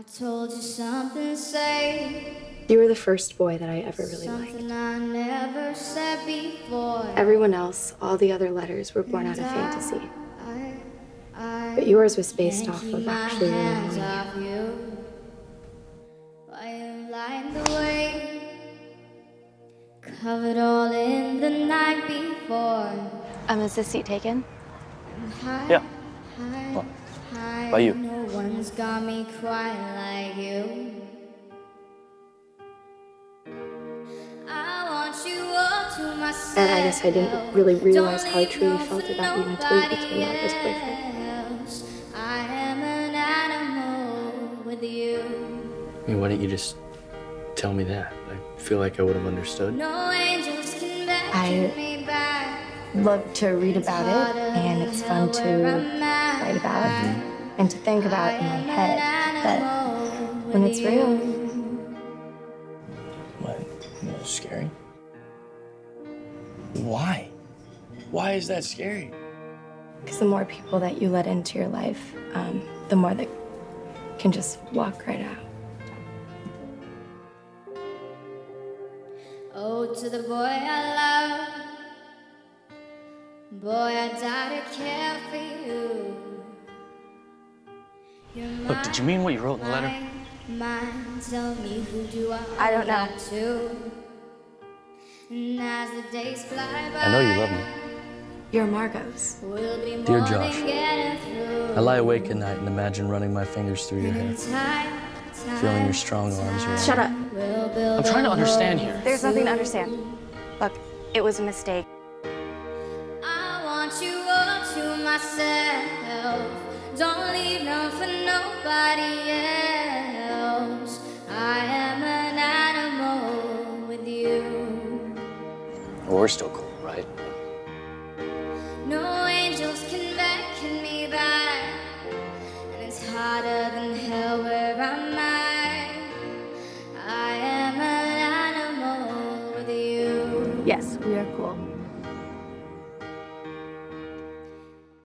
I told you something safe. You were the first boy that I ever really liked. Something I never said before. Everyone else, all the other letters were born out of fantasy. I But yours was based can't off keep of my actually really hands knowing off you. you. Why you light the way? Covered all in the night before. Is this seat taken? Yeah. Well, by you. No one's got me quite like you. I want you all to myself. And I guess I didn't really realize how I truly felt about you until you became Lara's boyfriend. I am an animal with you. I mean, why didn't you just tell me that? I feel like I would have understood. No angels can beckon me back. Love to read about it, and it's fun to write about, and to think about in my head that when it's real. What? Scary? Why? Why is that scary? Because the more people that you let into your life, the more that can just walk right out. Oh, to the boy I love, boy, I die to care for you. Look, did you mean what you wrote in the letter? Tell me who do I don't know. To? And as the days fly by, I know you love me. You're Margot's. we'll be more Dear than Josh, getting through. I lie awake at night and imagine running my fingers through your hair, feeling your strong arms around. Shut up. I'm trying to understand here. There's nothing to understand. Look, it was a mistake. I want you all to myself. Don't leave none for nobody else. I am an animal with you. We're still cool, right? No angels can beckon me back, and it's harder than hell where I'm at. I am an animal with you. Yes, we are cool.